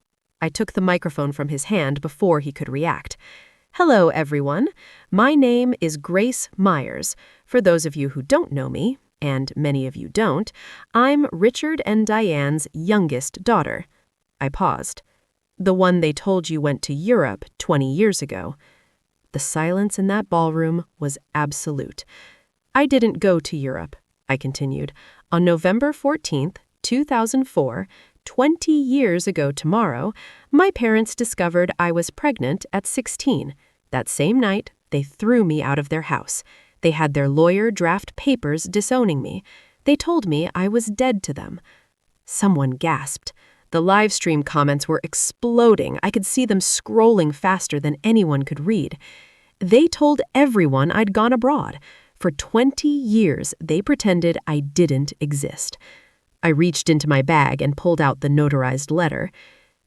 A: I took the microphone from his hand before he could react. "Hello, everyone. My name is Grace Myers. For those of you who don't know me, and many of you don't, I'm Richard and Diane's youngest daughter." I paused. "The one they told you went to Europe 20 years ago." The silence in that ballroom was absolute. "I didn't go to Europe," I continued. "On November 14th, 2004, 20 years ago tomorrow, my parents discovered I was pregnant at 16. That same night, they threw me out of their house. They had their lawyer draft papers disowning me. They told me I was dead to them." Someone gasped. The live stream comments were exploding. I could see them scrolling faster than anyone could read. They told everyone I'd gone abroad. For 20 years, they pretended I didn't exist. I reached into my bag and pulled out the notarized letter.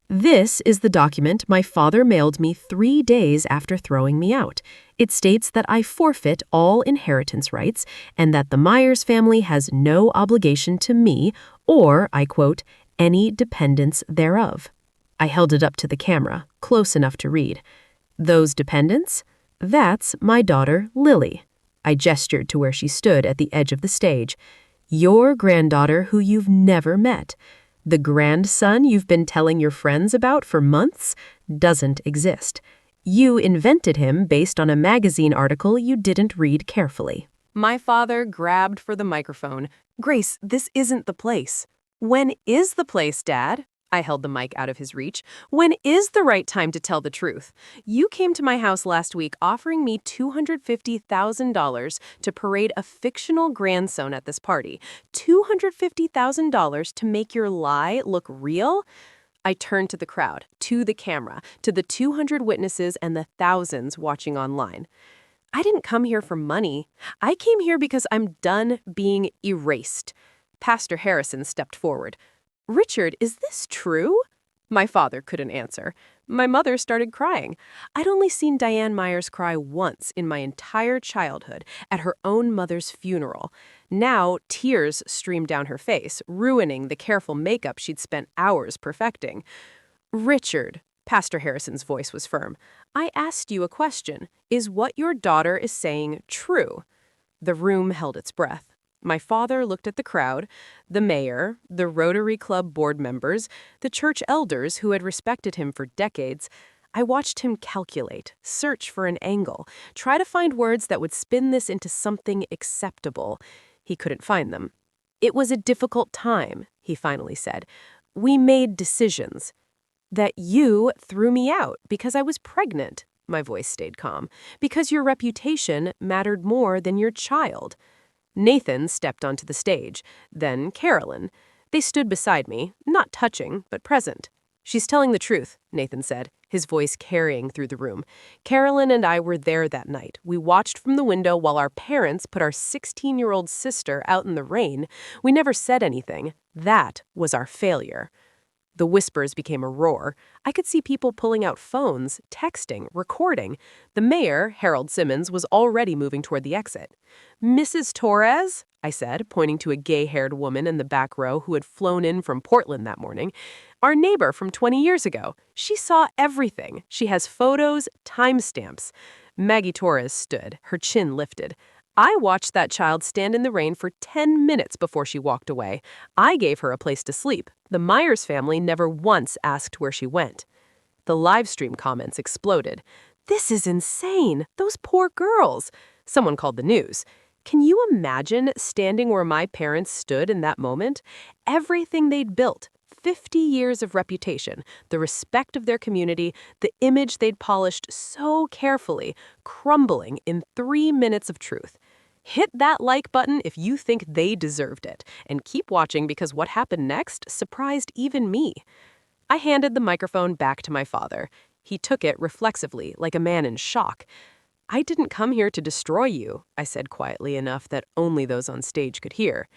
A: "This is the document my father mailed me 3 days after throwing me out. It states that I forfeit all inheritance rights and that the Myers family has no obligation to me or, I quote, any dependents thereof." I held it up to the camera, close enough to read. "Those dependents? That's my daughter, Lily." I gestured to where she stood at the edge of the stage. "Your granddaughter who you've never met. The grandson you've been telling your friends about for months doesn't exist. You invented him based on a magazine article you didn't read carefully." My father grabbed for the microphone. "Grace, this isn't the place." "When is the place, Dad?" I held the mic out of his reach. "When is the right time to tell the truth? You came to my house last week offering me $250,000 to parade a fictional grandson at this party. $250,000 to make your lie look real?" I turned to the crowd, to the camera, to the 200 witnesses and the thousands watching online. "I didn't come here for money. I came here because I'm done being erased." Pastor Harrison stepped forward. "Richard, is this true?" My father couldn't answer. My mother started crying. I'd only seen Diane Myers cry once in my entire childhood, at her own mother's funeral. Now, tears streamed down her face, ruining the careful makeup she'd spent hours perfecting. "Richard," Pastor Harrison's voice was firm, "I asked you a question. Is what your daughter is saying true?" The room held its breath. My father looked at the crowd, the mayor, the Rotary Club board members, the church elders who had respected him for decades. I watched him calculate, search for an angle, try to find words that would spin this into something acceptable. He couldn't find them. "It was a difficult time," he finally said. "We made decisions." "That you threw me out because I was pregnant," my voice stayed calm, "because your reputation mattered more than your child." Nathan stepped onto the stage, then Carolyn. They stood beside me, not touching, but present. "She's telling the truth," Nathan said, his voice carrying through the room. "Carolyn and I were there that night. We watched from the window while our parents put our 16-year-old sister out in the rain. We never said anything. That was our failure." The whispers became a roar. I could see people pulling out phones, texting, recording. The mayor, Harold Simmons, was already moving toward the exit. "Mrs. Torres?" I said, pointing to a gay-haired woman in the back row who had flown in from Portland that morning. "Our neighbor from 20 years ago. She saw everything. She has photos, timestamps." Maggie Torres stood, her chin lifted. "I watched that child stand in the rain for 10 minutes before she walked away. I gave her a place to sleep. The Myers family never once asked where she went." The live stream comments exploded. "This is insane! Those poor girls!" Someone called the news. Can you imagine standing where my parents stood in that moment? Everything they'd built, 50 years of reputation, the respect of their community, the image they'd polished so carefully, crumbling in 3 minutes of truth. Hit that like button if you think they deserved it, and keep watching because what happened next surprised even me. I handed the microphone back to my father. He took it reflexively, like a man in shock. "I didn't come here to destroy you," I said quietly enough that only those on stage could hear.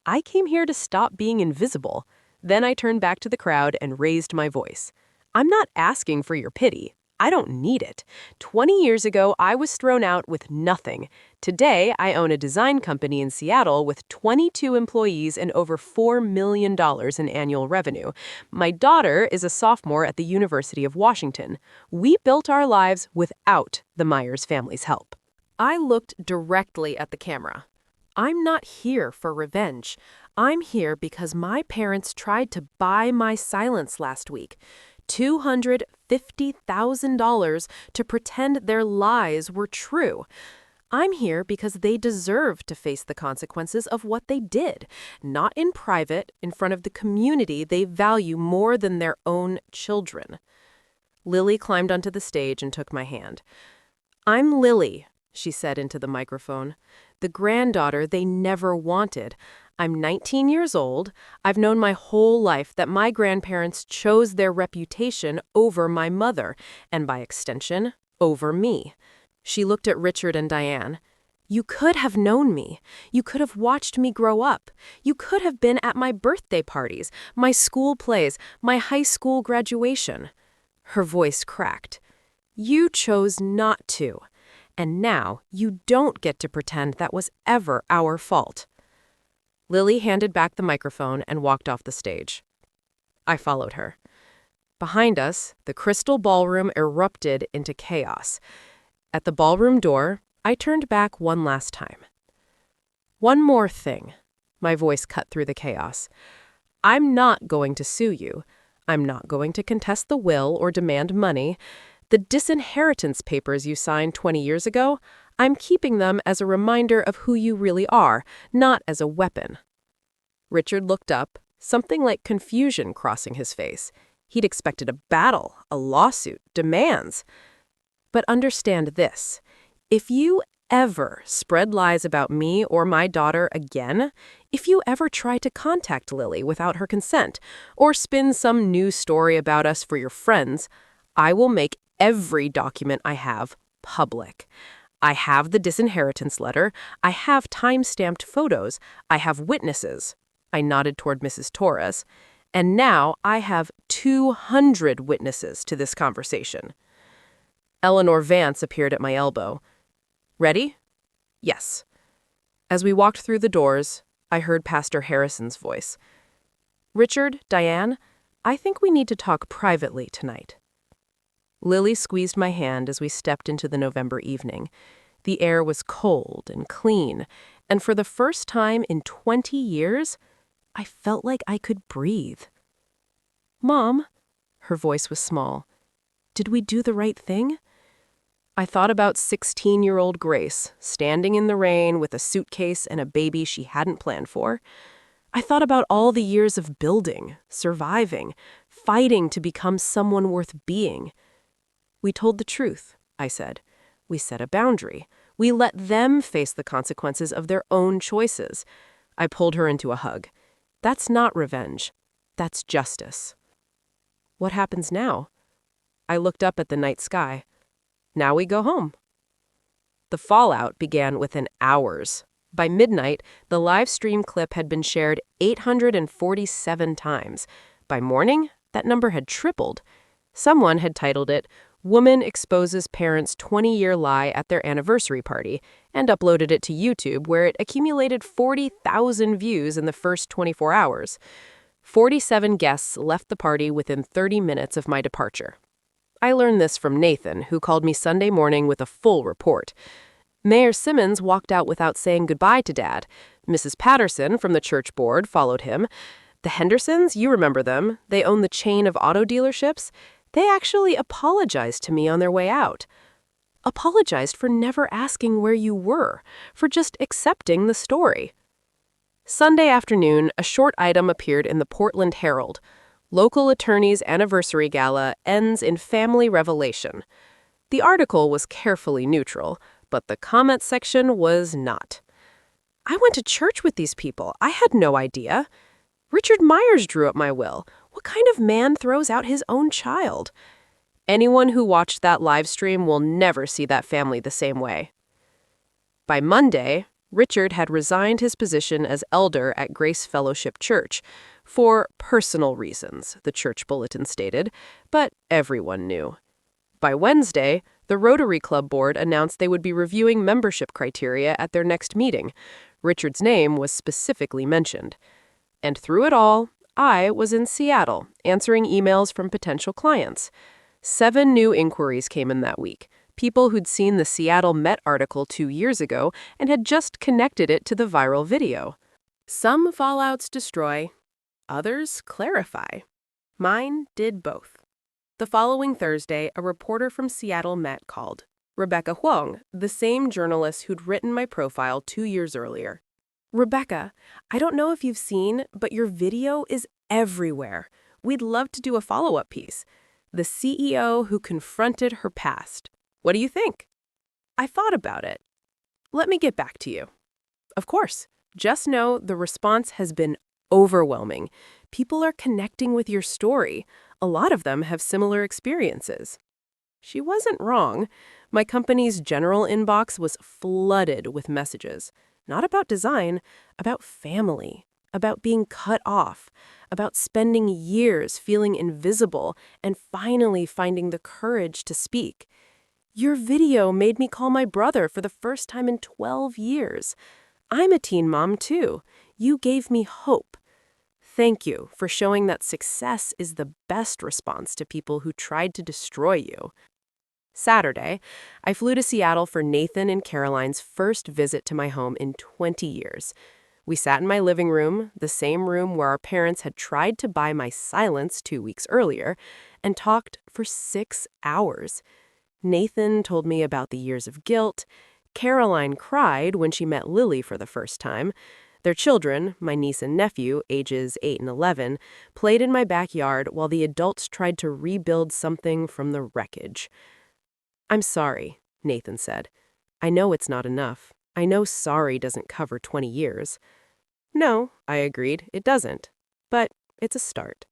A: "I came here to stop being invisible." Then I turned back to the crowd and raised my voice. "I'm not asking for your pity. I don't need it. 20 years ago, I was thrown out with nothing. Today, I own a design company in Seattle with 22 employees and over $4 million in annual revenue. My daughter is a sophomore at the University of Washington. We built our lives without the Myers family's help." I looked directly at the camera. I'm not here for revenge. I'm here because my parents tried to buy my silence last week. $250,000 to pretend their lies were true. I'm here because they deserve to face the consequences of what they did, not in private, in front of the community they value more than their own children. Lily climbed onto the stage and took my hand. "I'm Lily," she said into the microphone, "the granddaughter they never wanted. I'm 19 years old. I've known my whole life that my grandparents chose their reputation over my mother, and by extension, over me." She looked at Richard and Diane. "You could have known me. You could have watched me grow up. You could have been at my birthday parties, my school plays, my high school graduation." Her voice cracked. "You chose not to. And now you don't get to pretend that was ever our fault." Lily handed back the microphone and walked off the stage. I followed her. Behind us, the crystal ballroom erupted into chaos. At the ballroom door, I turned back one last time. "One more thing." My voice cut through the chaos. "I'm not going to sue you. I'm not going to contest the will or demand money. The disinheritance papers you signed 20 years ago, I'm keeping them as a reminder of who you really are, not as a weapon." Richard looked up, something like confusion crossing his face. He'd expected a battle, a lawsuit, demands. "But understand this. If you ever spread lies about me or my daughter again, if you ever try to contact Lily without her consent, or spin some news story about us for your friends, I will make every document I have public. I have the disinheritance letter. I have time-stamped photos. I have witnesses." I nodded toward Mrs. Torres. "And now I have 200 witnesses to this conversation." Eleanor Vance appeared at my elbow. "Ready?" "Yes." As we walked through the doors, I heard Pastor Harrison's voice. "Richard, Diane, I think we need to talk privately tonight." Lily squeezed my hand as we stepped into the November evening. The air was cold and clean, and for the first time in 20 years, I felt like I could breathe. "Mom," her voice was small, "did we do the right thing?" I thought about 16-year-old Grace, standing in the rain with a suitcase and a baby she hadn't planned for. I thought about all the years of building, surviving, fighting to become someone worth being. "We told the truth," I said. "We set a boundary. We let them face the consequences of their own choices." I pulled her into a hug. "That's not revenge. That's justice." "What happens now?" I looked up at the night sky. "Now we go home." The fallout began within hours. By midnight, the live stream clip had been shared 847 times. By morning, That number had tripled. Someone had titled it, "Woman Exposes Parents' 20-Year Lie at Their Anniversary Party," and uploaded it to YouTube, where it accumulated 40,000 views in the first 24 hours. 47 guests left the party within 30 minutes of my departure. I learned this from Nathan, who called me Sunday morning with a full report. Mayor Simmons walked out without saying goodbye to Dad. Mrs. Patterson from the church board followed him. The Hendersons, you remember them, they own the chain of auto dealerships. They actually apologized to me on their way out. Apologized for never asking where you were, for just accepting the story. Sunday afternoon, a short item appeared in the Portland Herald. Local attorney's anniversary gala ends in family revelation. The article was carefully neutral, but the comment section was not. I went to church with these people. I had no idea. Richard Myers drew up my will. What kind of man throws out his own child? Anyone who watched that live stream will never see that family the same way. By Monday, Richard had resigned his position as elder at Grace Fellowship Church for personal reasons, the church bulletin stated, but everyone knew. By Wednesday, the Rotary Club board announced they would be reviewing membership criteria at their next meeting. Richard's name was specifically mentioned. And through it all, I was in Seattle, answering emails from potential clients. 7 new inquiries came in that week. People who'd seen the Seattle Met article 2 years ago and had just connected it to the viral video. Some fallouts destroy, others clarify. Mine did both. The following Thursday, a reporter from Seattle Met called. Rebecca Huang, the same journalist who'd written my profile 2 years earlier. Rebecca, I don't know if you've seen, but your video is everywhere. We'd love to do a follow-up piece. The CEO who confronted her past. What do you think? I thought about it. Let me get back to you. Of course. Just know the response has been overwhelming. People are connecting with your story. A lot of them have similar experiences. She wasn't wrong. My company's general inbox was flooded with messages. Not about design, about family, about being cut off, about spending years feeling invisible and finally finding the courage to speak. Your video made me call my brother for the first time in 12 years. I'm a teen mom too. You gave me hope. Thank you for showing that success is the best response to people who tried to destroy you. Saturday, I flew to Seattle for Nathan and Caroline's first visit to my home in 20 years. We sat in my living room, the same room where our parents had tried to buy my silence 2 weeks earlier, and talked for 6 hours. Nathan told me about the years of guilt. Caroline cried when she met Lily for the first time. Their children, my niece and nephew, ages 8 and 11, played in my backyard while the adults tried to rebuild something from the wreckage. I'm sorry, Nathan said. I know it's not enough. I know sorry doesn't cover 20 years. No, I agreed, it doesn't. But it's a start.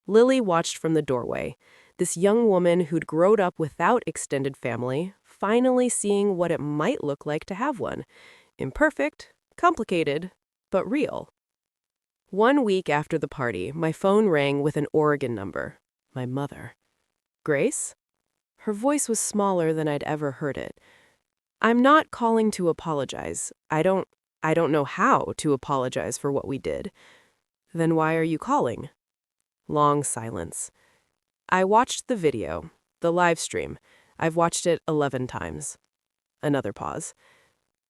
A: Lily watched from the doorway, this young woman who'd grown up without extended family, finally seeing what it might look like to have one. Imperfect, complicated, but real. 1 week after the party, my phone rang with an Oregon number. My mother. Grace? Her voice was smaller than I'd ever heard it. I'm not calling to apologize. I don't know how to apologize for what we did. Then why are you calling? Long silence. I watched the video, the live stream. I've watched it 11 times. Another pause.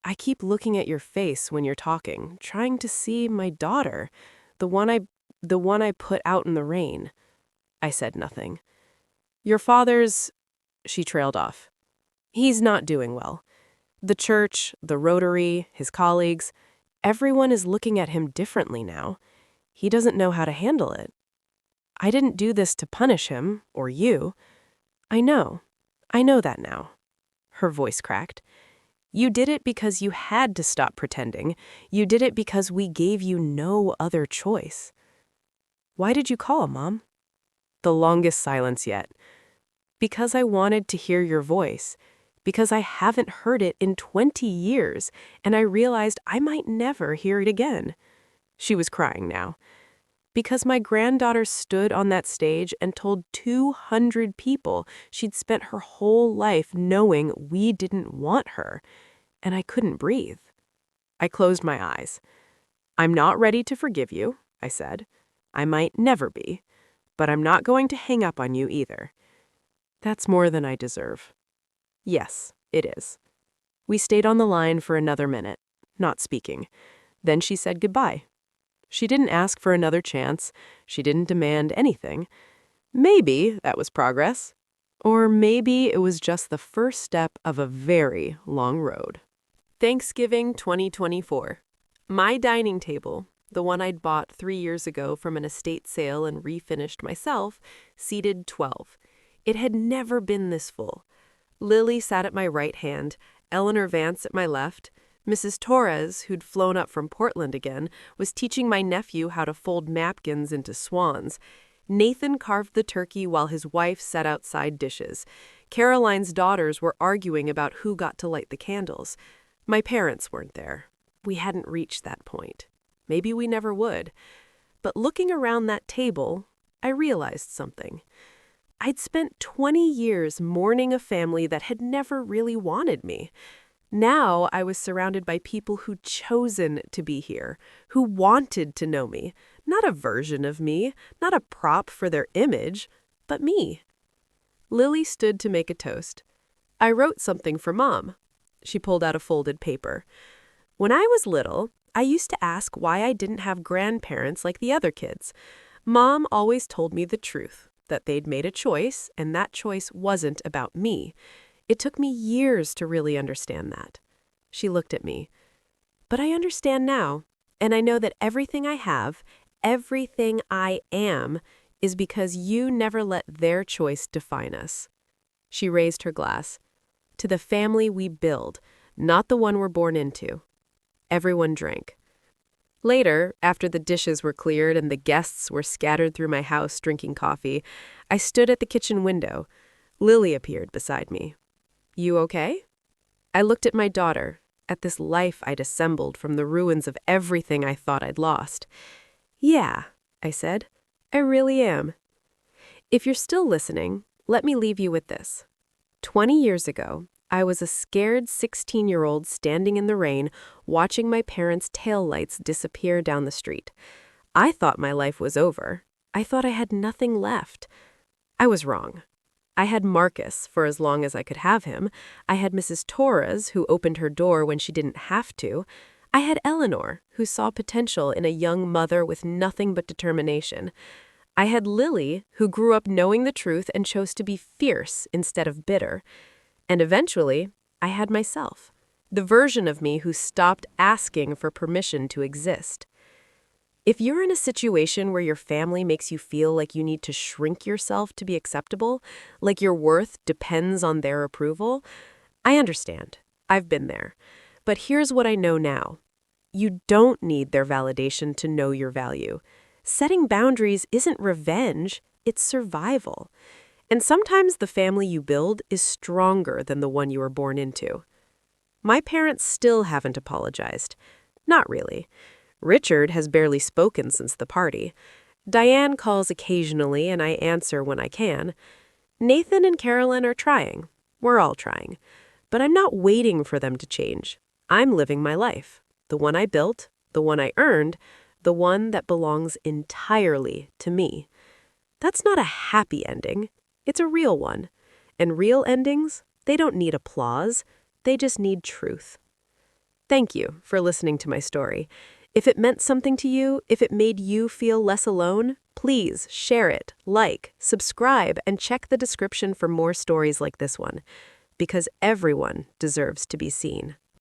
A: I keep looking at your face when you're talking, trying to see my daughter, the one I put out in the rain. I said nothing. Your father's... She trailed off. He's not doing well. The church, the Rotary, his colleagues, everyone is looking at him differently now. He doesn't know how to handle it. I didn't do this to punish him, or you. I know that now. Her voice cracked. You did it because you had to stop pretending. You did it because we gave you no other choice. Why did you call, Mom? The longest silence yet. Because I wanted to hear your voice. Because I haven't heard it in 20 years, and I realized I might never hear it again. She was crying now. Because my granddaughter stood on that stage and told 200 people she'd spent her whole life knowing we didn't want her, and I couldn't breathe. I closed my eyes. "I'm not ready to forgive you," I said. "I might never be, but I'm not going to hang up on you either. That's more than I deserve." Yes, it is. We stayed on the line for another minute, not speaking. Then she said goodbye. She didn't ask for another chance. She didn't demand anything. Maybe that was progress. Or maybe it was just the first step of a very long road. Thanksgiving 2024. My dining table, the one I'd bought 3 years ago from an estate sale and refinished myself, seated 12. It had never been this full. Lily sat at my right hand, Eleanor Vance at my left. Mrs. Torres, who'd flown up from Portland again, was teaching my nephew how to fold napkins into swans. Nathan carved the turkey while his wife set outside dishes. Caroline's daughters were arguing about who got to light the candles. My parents weren't there. We hadn't reached that point. Maybe we never would. But looking around that table, I realized something. I'd spent 20 years mourning a family that had never really wanted me. Now I was surrounded by people who'd chosen to be here, who wanted to know me, not a version of me, not a prop for their image, but me. Lily stood to make a toast. I wrote something for Mom. She pulled out a folded paper. When I was little, I used to ask why I didn't have grandparents like the other kids. Mom always told me the truth, that they'd made a choice, and that choice wasn't about me. It took me years to really understand that. She looked at me. But I understand now, and I know that everything I have, everything I am, is because you never let their choice define us. She raised her glass. To the family we build, not the one we're born into. Everyone drank. Later, after the dishes were cleared and the guests were scattered through my house drinking coffee, I stood at the kitchen window. Lily appeared beside me. "You okay?" I looked at my daughter, at this life I'd assembled from the ruins of everything I thought I'd lost. "Yeah," I said, "I really am." If you're still listening, let me leave you with this. 20 years ago, I was a scared 16-year-old standing in the rain, watching my parents' taillights disappear down the street. I thought my life was over. I thought I had nothing left. I was wrong. I had Marcus for as long as I could have him. I had Mrs. Torres, who opened her door when she didn't have to. I had Eleanor, who saw potential in a young mother with nothing but determination. I had Lily, who grew up knowing the truth and chose to be fierce instead of bitter. And eventually, I had myself, the version of me who stopped asking for permission to exist. If you're in a situation where your family makes you feel like you need to shrink yourself to be acceptable, like your worth depends on their approval, I understand. I've been there. But here's what I know now. You don't need their validation to know your value. Setting boundaries isn't revenge, it's survival. And sometimes the family you build is stronger than the one you were born into. My parents still haven't apologized. Not really. Richard has barely spoken since the party. Diane calls occasionally and I answer when I can. Nathan and Carolyn are trying. We're all trying. But I'm not waiting for them to change. I'm living my life. The one I built, the one I earned, the one that belongs entirely to me. That's not a happy ending. It's a real one. And real endings, they don't need applause. They just need truth. Thank you for listening to my story. If it meant something to you, if it made you feel less alone, please share it, like, subscribe, and check the description for more stories like this one. Because everyone deserves to be seen.